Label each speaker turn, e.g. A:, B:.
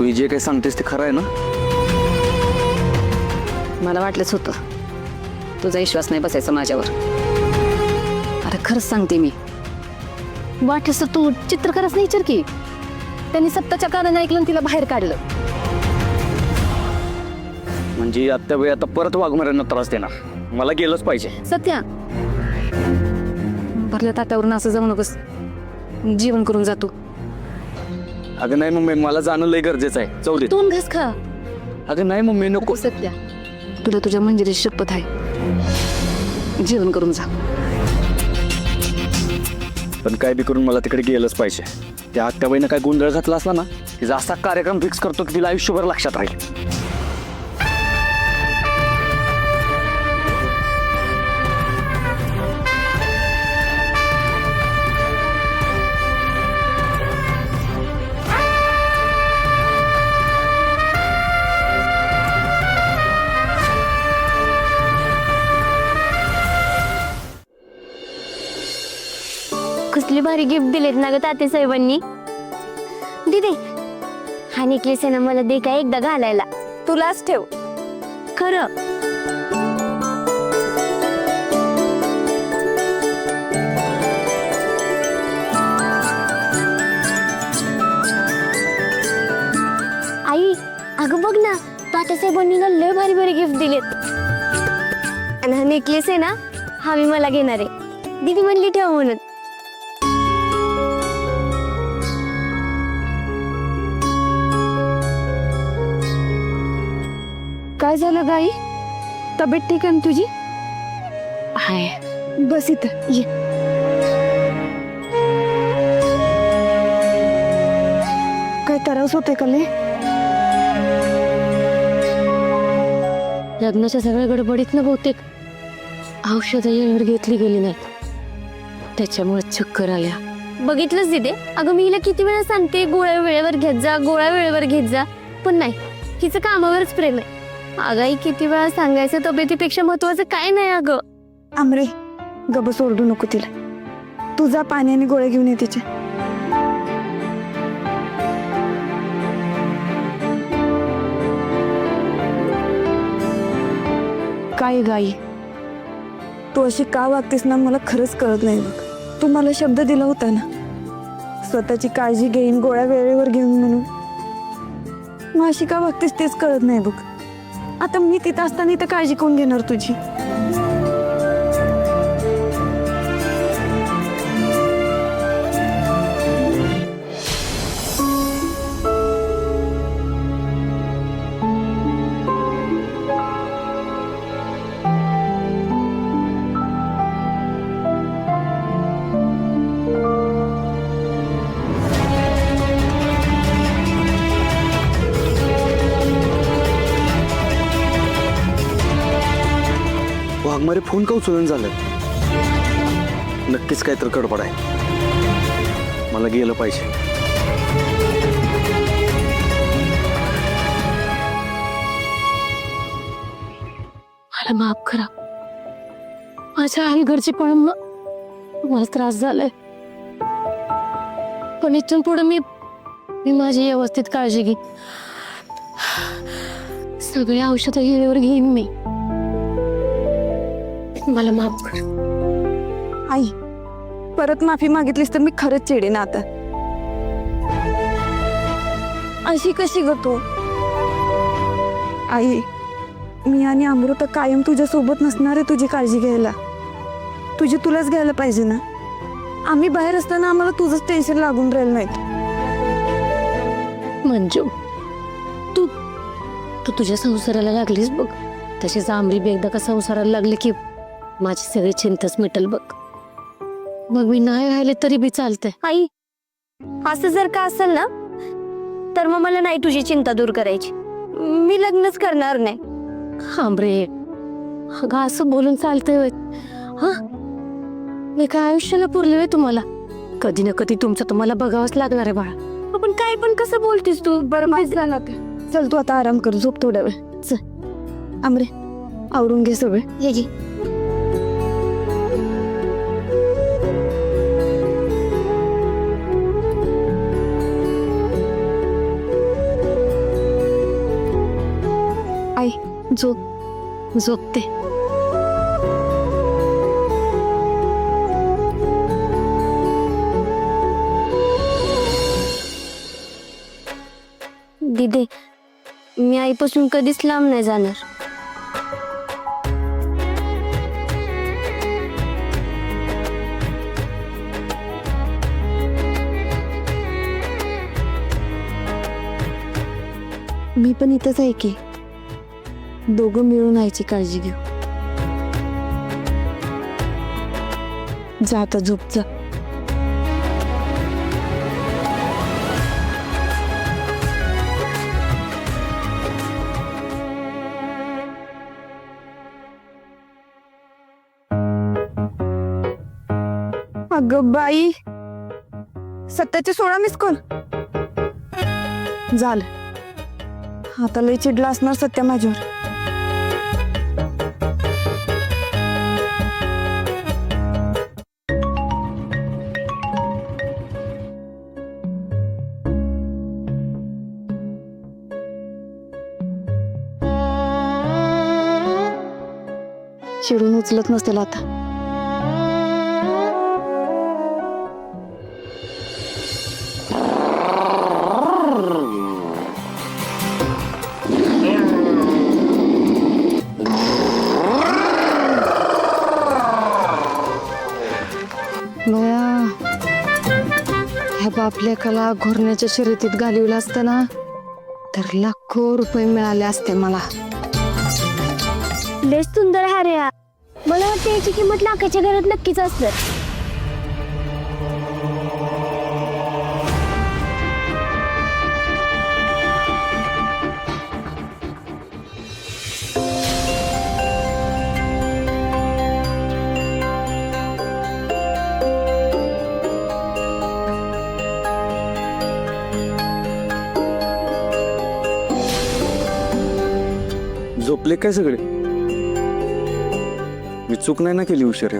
A: तू जे काही सांगतेस ते खरं आहे ना?
B: मला वाटलंच होतं तुझा विश्वास नाही बसायचा माझ्यावर. अरे खरंच सांगते मी, वाटलंस तर तू चित्रकारच नाही विचार की. त्यांनी सत्ताच्या कारण ऐकलं आणि तिला बाहेर काढलं.
A: म्हणजे आता वेळ आता परत वाघमाऱ्यांना त्रास देणार. मला गेलंच पाहिजे.
B: सत्या, भरल्या ताटावरून असं जाऊ नकोस. जेवण करून जातो.
A: अगं नाही मम्मी, मला जाणं लय गरजेचं आहे. जाऊ दे.
B: दोन घास खा.
A: अगं नाही मम्मी, नको.
B: सत्या, तुला तुझ्या मंजिरीची शपथ आहे, जेवण करून जा.
A: पण काय बी करून मला तिकडे गेलंच पाहिजे. त्या आत्याबाईनं काय गोंधळ घातला असला ना, तिचा असा कार्यक्रम फिक्स करतो की तिला आयुष्यभर लक्षात राहील.
C: कसली भारी गिफ्ट दिलेत ना ग ताते साहेबांनी. दीदी, हा नेकलेस आहे ना, मला दे का एकदा घालायला.
D: तुलाच ठेव.
C: खरं. आई, अगं बघ ना, ताते साहेबांनी ना लय भारी भारी गिफ्ट दिलेत. आणि हा नेकलेस आहे ना, हा मी मला घेणार आहे. दीदी म्हणली ठेव म्हणून.
D: काय झालं गाई? तब्येत ठीक आहे ना तुझी?
B: हाय,
D: बस इथं ये. काय त्रास होते का लय?
B: लग्नाच्या सगळ्या गडबडीत ना बहुतेक औषधं वेळेवर घेतली गेली नाहीत, त्याच्यामुळे चक्कर आल्या.
C: बघितलंच दिदे, अगं मी हिला किती वेळा सांगते गोळ्या वेळेवर घेत जा, गोळ्या वेळेवर घेत जा, पण नाही, हिचं कामावरच प्रेम आहे. अगं आई, किती वेळा सांगायचं तब्येतीपेक्षा महत्वाचं काय नाही. अगं
D: आमरे, गबस ओरडू नको तिला. तुझा पाणी आणि गोळ्या घेऊन ये तिच्या. काय गाई, तू अशी का वागतेस ना, मला खरंच कळत नाही बघ. तू मला शब्द दिला होता ना, स्वतःची काळजी घेईन, गोळ्या वेळेवर घेऊन म्हणून. मग अशी का वागतेस तेच कळत नाही बघ. आता मी तिथं असताना इथं काळजी कोण घेणार तुझी?
A: वाघमारे फोन का उचलून झालं? नक्कीच काहीतरी गडबड आहे. मला गेलं पाहिजे.
B: मला माफ करा. माझ्या आई घरची पण मला त्रास झालाय, पण इथून पुढे मी माझी व्यवस्थित काळजी घेईन. सगळे औषधं वेळेवर घेईन मी. मला माफ कर.
D: आई, परत माफी मागितलीस तर मी खरंच चिडेन आता. अशी कशी ग तू? आई, मी आणि अमृता कायम तुझ्या सोबत नसणार आहे तुझी काळजी घ्यायला. तुझी तुलाच घ्यायला पाहिजे ना. आम्ही बाहेर असताना आम्हाला तुझंच टेन्शन लागून राहिलं नाही.
B: मंजू, तू तू तुझ्या संसाराला लागलीस बघ, तशीच आमरी बी एकदा का संसाराला लागली की माझी सगळी चिंताच मिटल बघ. मग मी नाही राहिले तरी बी चालतंय.
C: आई, असं जर का असेल ना, तर मग मला नाही तुझी चिंता दूर करायची. मी लग्नच करणार नाही.
B: आमरे, अगं असं बोलून चालतंय होय? हा, मी काय आयुष्याला पुरले होय तुम्हाला? कधी ना कधी तुमचं तुम्हाला बघावंच लागणार आहे बाळा.
C: पण काय पण कसं बोलतीस तू?
D: बरं माहिती झालं आता. चल तू आता आराम कर, झोप थोड्या वेळ. चल आमरे, आवरून घे सगळे.
C: ये घे.
B: झोपते.
C: दिदे, मी आईपासून कधीच लांब नाही जाणार.
D: मी पण इथंच आहे की. दोघं मिळून आईची काळजी घेऊ. जा आता झोप जा. अगं बाई, सत्याचे 16 मिस कॉल झालं. आता लय चिडला असणार सत्या माझ्यावर. चिडून उचलत नसतील आता. बया, ह्या बापलेकाला घोरण्याच्या शर्यतीत घालवलं असतं ना तर लाखो रुपये मिळाले असते मला.
C: लय सुंदर हार आहे हा. मला वाटतं याची किंमत लाखाच्या घरात नक्कीच असणार.
A: झोपले काय सगळे? मी चूक नाही ना केली उशीर.